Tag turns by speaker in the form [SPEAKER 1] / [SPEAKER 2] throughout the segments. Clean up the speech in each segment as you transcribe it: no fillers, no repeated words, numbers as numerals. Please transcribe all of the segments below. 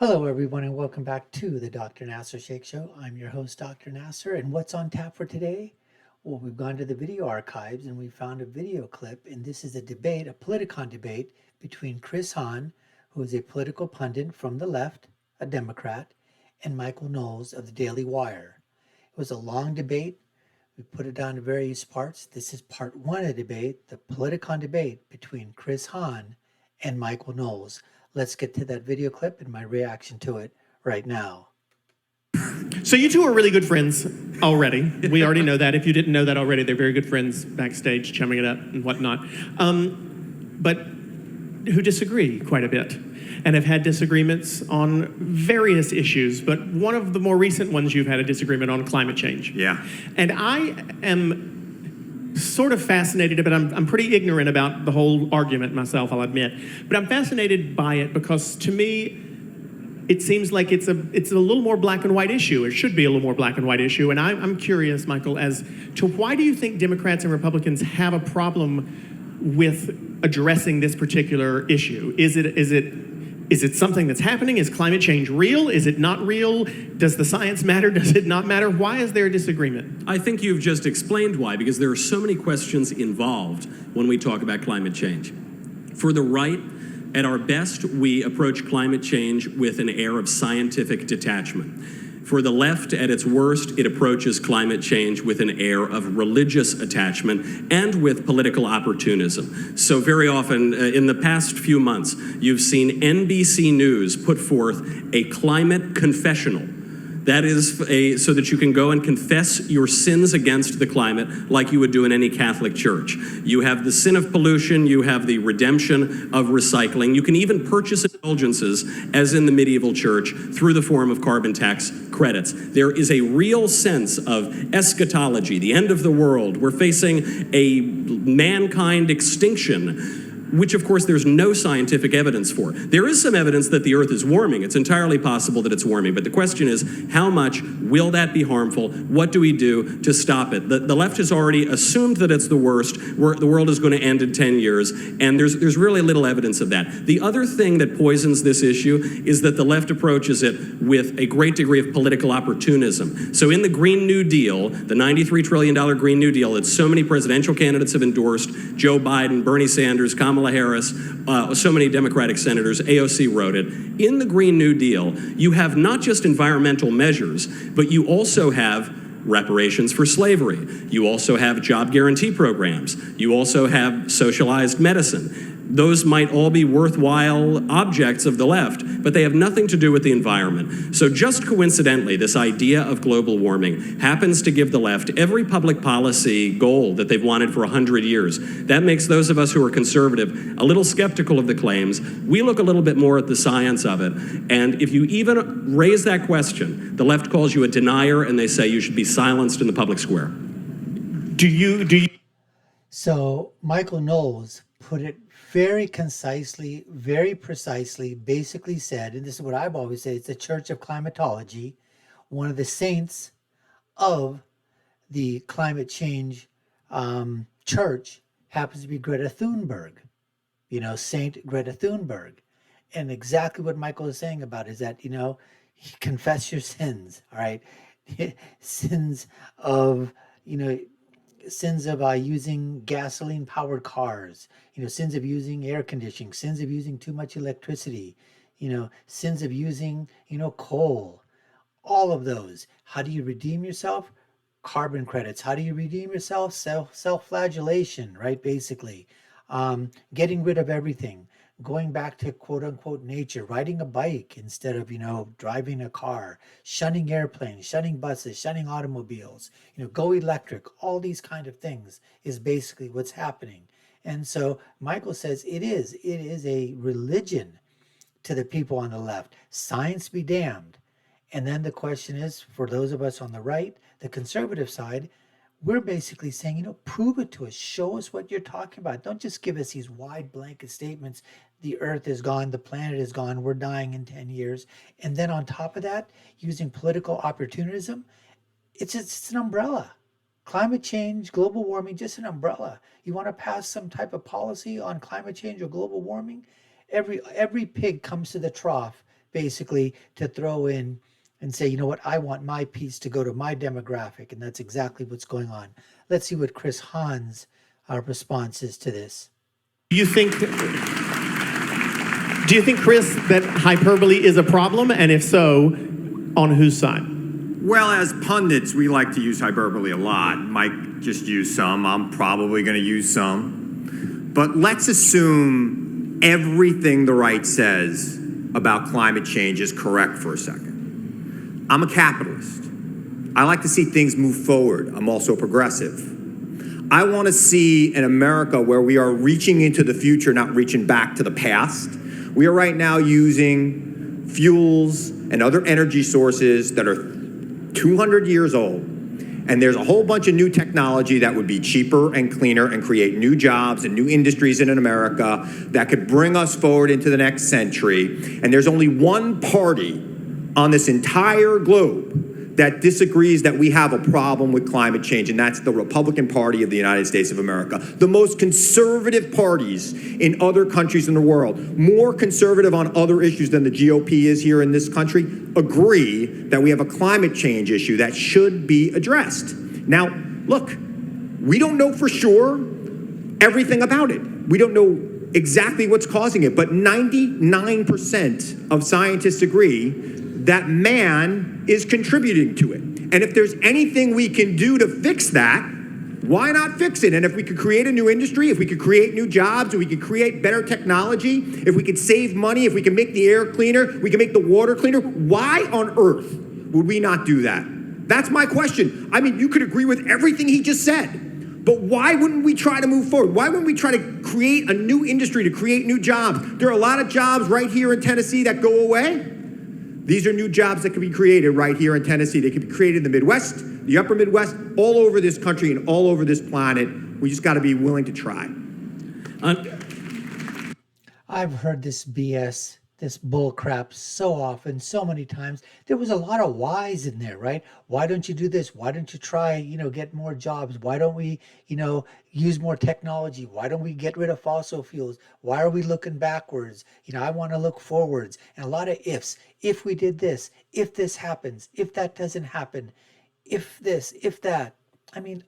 [SPEAKER 1] Hello, everyone, and welcome back to the Dr. Nasir Shaikh Show. I'm your host, Dr. Nasir, and what's on tap for today? Well, we've gone to the video archives and we found a video clip, and this is a debate, a Politicon debate between Chris Hahn, who is a political pundit from the left, a Democrat, and Michael Knowles of the Daily Wire. It was a long debate. We put it down to various parts. This is part one of the debate, the Politicon debate between Chris Hahn and Michael Knowles. Let's get to that video clip and my reaction to it right now.
[SPEAKER 2] So you two are really good friends already. We already know that. If you didn't know that already, they're very good friends backstage, chumming it up and whatnot. But who disagree quite a bit and have had disagreements on various issues. But one of the more recent ones you've had a disagreement on climate change.
[SPEAKER 3] Yeah.
[SPEAKER 2] And I am sort of fascinated, but I'm pretty ignorant about the whole argument myself, I'll admit. But I'm fascinated by it because to me, it seems like it's a little more black and white issue. It should be a little more black and white issue. And I'm curious, Michael, as to why do you think Democrats and Republicans have a problem with addressing this particular issue? Is it something that's happening? Is climate change real? Is it not real? Does the science matter? Does it not matter? Why is there a disagreement?
[SPEAKER 3] I think you've just explained why, because there are so many questions involved when we talk about climate change. For the right, at our best, we approach climate change with an air of scientific detachment. For the left, at its worst, it approaches climate change with an air of religious attachment and with political opportunism. So very often, in the past few months, you've seen NBC News put forth a climate confessional. That is so that you can go and confess your sins against the climate like you would do in any Catholic church. You have the sin of pollution, you have the redemption of recycling. You can even purchase indulgences, as in the medieval church, through the form of carbon tax credits. There is a real sense of eschatology, the end of the world. We're facing a mankind extinction, which of course there's no scientific evidence for. There is some evidence that the Earth is warming. It's entirely possible that it's warming, but the question is, how much will that be harmful? What do we do to stop it? The left has already assumed that it's the worst, the world is going to end in 10 years, and there's really little evidence of that. The other thing that poisons this issue is that the left approaches it with a great degree of political opportunism. So in the Green New Deal, the $93 trillion Green New Deal that so many presidential candidates have endorsed, Joe Biden, Bernie Sanders, Kamala Harris, so many Democratic senators, AOC wrote it. In the Green New Deal, you have not just environmental measures, but you also have reparations for slavery. You also have job guarantee programs. You also have socialized medicine. Those might all be worthwhile objects of the left, but they have nothing to do with the environment. So just coincidentally, this idea of global warming happens to give the left every public policy goal that they've wanted for 100 years. That makes those of us who are conservative a little skeptical of the claims. We look a little bit more at the science of it. And if you even raise that question, the left calls you a denier and they say you should be silenced in the public square.
[SPEAKER 2] Do you?
[SPEAKER 1] So Michael Knowles put it very concisely, very precisely, basically said, and this is what I've always said, it's the Church of Climatology, one of the saints of the climate change church happens to be Greta Thunberg, Saint Greta Thunberg. And exactly what Michael is saying about is that, confess your sins, all right? Sins of, using gasoline powered cars, sins of using air conditioning, sins of using too much electricity, sins of using, coal, all of those. How do you redeem yourself? Carbon credits. How do you redeem yourself? Self-flagellation, right? Basically, getting rid of everything, going back to quote unquote nature, riding a bike instead of, driving a car, shunning airplanes, shunning buses, shunning automobiles, go electric, all these kind of things is basically what's happening. And so Michael says it is a religion to the people on the left. Science be damned. And then the question is, for those of us on the right, the conservative side, we're basically saying, prove it to us. Show us what you're talking about. Don't just give us these wide blanket statements. The earth is gone. The planet is gone. We're dying in 10 years. And then on top of that, using political opportunism, it's an umbrella. Climate change, global warming, just an umbrella. You want to pass some type of policy on climate change or global warming? Every pig comes to the trough basically to throw in and say, you know what, I want my piece to go to my demographic. And that's exactly what's going on. Let's see what Chris Hahn's response is to this.
[SPEAKER 2] Do you think, Chris, that hyperbole is a problem? And if so, on whose side?
[SPEAKER 4] Well, as pundits, we like to use hyperbole a lot. Mike just used some. I'm probably going to use some. But let's assume everything the right says about climate change is correct for a second. I'm a capitalist. I like to see things move forward. I'm also progressive. I want to see an America where we are reaching into the future, not reaching back to the past. We are right now using fuels and other energy sources that are 200 years old. And there's a whole bunch of new technology that would be cheaper and cleaner and create new jobs and new industries in America that could bring us forward into the next century. And there's only one party on this entire globe that disagrees that we have a problem with climate change, and that's the Republican Party of the United States of America. The most conservative parties in other countries in the world, more conservative on other issues than the GOP is here in this country, agree that we have a climate change issue that should be addressed. Now, look, we don't know for sure everything about it. We don't know exactly what's causing it, but 99% of scientists agree that man is contributing to it. And if there's anything we can do to fix that, why not fix it? And if we could create a new industry, if we could create new jobs, if we could create better technology, if we could save money, if we can make the air cleaner, we can make the water cleaner, why on earth would we not do that? That's my question. I mean, you could agree with everything he just said, but why wouldn't we try to move forward? Why wouldn't we try to create a new industry, to create new jobs? There are a lot of jobs right here in Tennessee that go away. These are new jobs that can be created right here in Tennessee. They can be created in the Midwest, the upper Midwest, all over this country and all over this planet. We just got to be willing to try.
[SPEAKER 1] I've heard this BS, this bull crap so often, so many times. There was a lot of whys in there, right? Why don't you do this? Why don't you try, get more jobs? Why don't we, use more technology? Why don't we get rid of fossil fuels? Why are we looking backwards? I want to look forwards. And a lot of ifs. If we did this, if this happens, if that doesn't happen, if this, if that. I mean,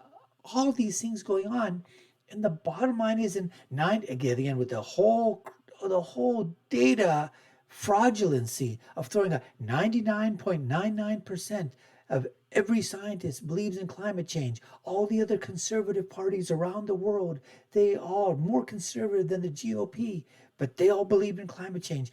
[SPEAKER 1] all of these things going on. And the bottom line is again with the whole data fraudulency of throwing out 99.99% of every scientist believes in climate change. All the other conservative parties around the world, they are more conservative than the GOP, but they all believe in climate change.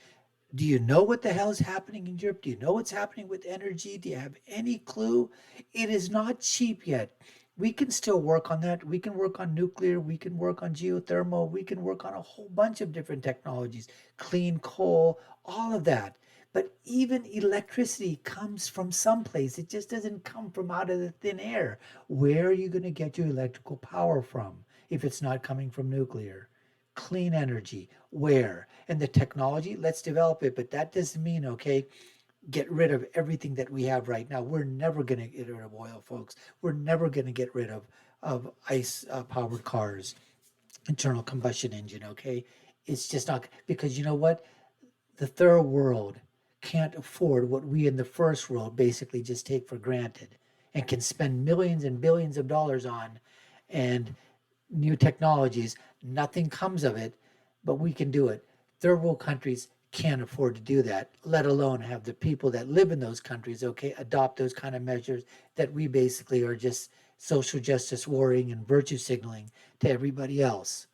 [SPEAKER 1] Do you know what the hell is happening in Europe? Do you know what's happening with energy? Do you have any clue? It is not cheap yet. We can still work on that. We can work on nuclear. We can work on geothermal. We can work on a whole bunch of different technologies, clean coal, all of that. But even electricity comes from someplace. It just doesn't come from out of the thin air. Where are you going to get your electrical power from if it's not coming from nuclear? Clean energy, where? And the technology, let's develop it. But that doesn't mean, get rid of everything that we have right now. We're never going to get rid of oil, folks. We're never going to get rid of ICE-powered cars, internal combustion engine, It's just not, because you know what? The third world can't afford what we in the first world basically just take for granted and can spend millions and billions of dollars on, and new technologies. Nothing comes of it, but we can do it. Third world countries can't afford to do that, let alone have the people that live in those countries, adopt those kind of measures that we basically are just social justice warring and virtue signaling to everybody else.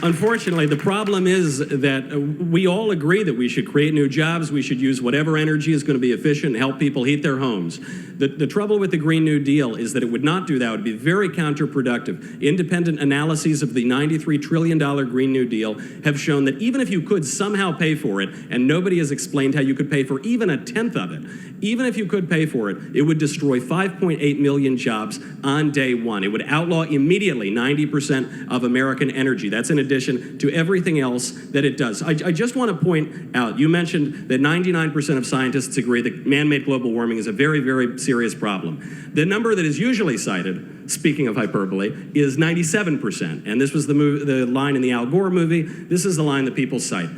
[SPEAKER 3] Unfortunately, the problem is that we all agree that we should create new jobs, we should use whatever energy is going to be efficient and help people heat their homes. The trouble with the Green New Deal is that it would not do that. It would be very counterproductive. Independent analyses of the $93 trillion Green New Deal have shown that even if you could somehow pay for it, and nobody has explained how you could pay for even a tenth of it, even if you could pay for it, it would destroy 5.8 million jobs on day one. It would outlaw immediately 90% of American energy. That's in addition to everything else that it does. I just want to point out, you mentioned that 99% of scientists agree that man-made global warming is a very, very serious problem. The number that is usually cited, speaking of hyperbole, is 97%. And this was the line in the Al Gore movie. This is the line that people cite.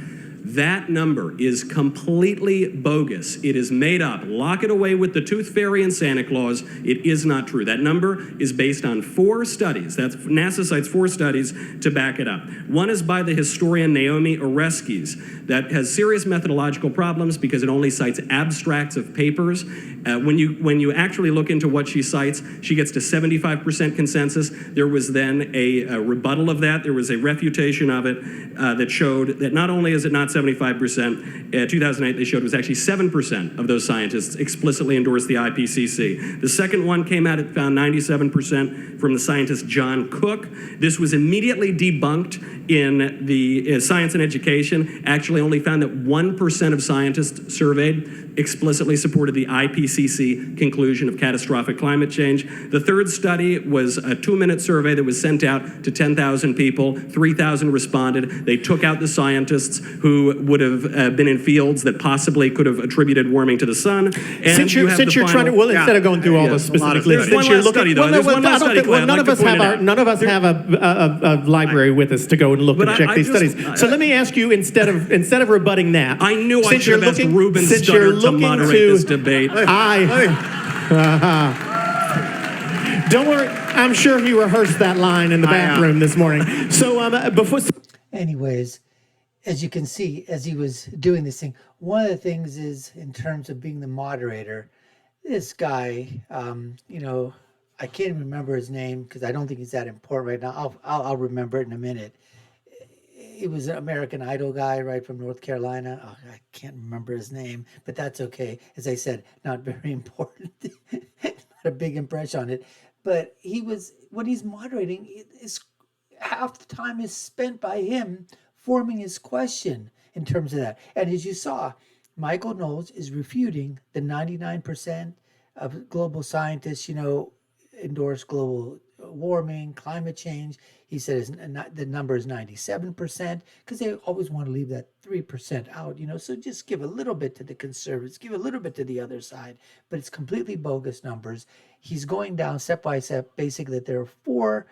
[SPEAKER 3] That number is completely bogus. It is made up. Lock it away with the tooth fairy and Santa Claus. It is not true. That number is based on 4 studies. NASA cites 4 studies to back it up. One is by the historian Naomi Oreskes that has serious methodological problems because it only cites abstracts of papers. When you actually look into what she cites, she gets to 75% consensus. There was then a rebuttal of that. There was a refutation of it that showed that not only is it not 75%, 2008 they showed it was actually 7% of those scientists explicitly endorsed the IPCC. The second one came out, it found 97% from the scientist John Cook. This was immediately debunked in the Science and Education. Actually only found that 1% of scientists surveyed explicitly supported the IPCC conclusion of catastrophic climate change. The third study was a 2-minute survey that was sent out to 10,000 people. 3,000 responded. They took out the scientists who would have been in fields that possibly could have attributed warming to the sun. And
[SPEAKER 2] Since you're trying to, well, instead of going through all the specific lists,
[SPEAKER 3] There's one last study, though. There's one last study, Clay.
[SPEAKER 2] none of us have a library with us to go and look and check these studies. So let me ask you, instead of rebutting that,
[SPEAKER 3] I knew I should have asked Ruben Studdard to moderate this debate.
[SPEAKER 2] Don't worry, I'm sure he rehearsed that line in the bathroom this morning. So before.
[SPEAKER 1] Anyways, as you can see, as he was doing this thing, one of the things is in terms of being the moderator, this guy, I can't remember his name because I don't think he's that important right now. I'll remember it in a minute. He was an American Idol guy, right, from North Carolina. Oh, I can't remember his name, but that's okay. As I said, not very important. Not a big impression on it. But when he's moderating, half the time is spent by him forming his question in terms of that. And as you saw, Michael Knowles is refuting the 99% of global scientists, endorse global warming, climate change. He says the number is 97% because they always want to leave that 3% out, so just give a little bit to the conservatives, give a little bit to the other side, but it's completely bogus numbers. He's going down step by step, basically that there are 4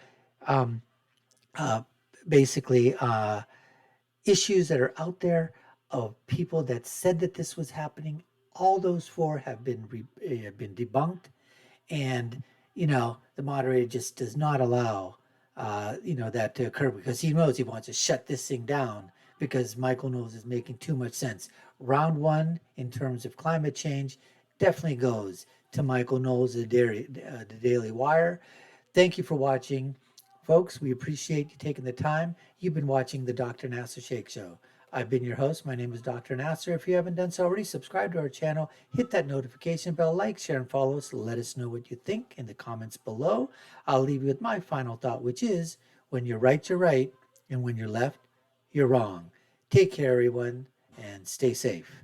[SPEAKER 1] issues that are out there of people that said that this was happening. All those 4 have been debunked, and the moderator just does not allow that to occur because he knows he wants to shut this thing down because Michael Knowles is making too much sense. Round 1 in terms of climate change definitely goes to Michael Knowles, the Daily Wire. Thank you for watching, folks. We appreciate you taking the time. You've been watching the Dr. Nasir Shaikh Show. I've been your host. My name is Dr. Nasir. If you haven't done so already, subscribe to our channel, hit that notification bell, like, share, and follow us. Let us know what you think in the comments below. I'll leave you with my final thought, which is, when you're right, you're right, and when you're left, you're wrong. Take care, everyone, and stay safe.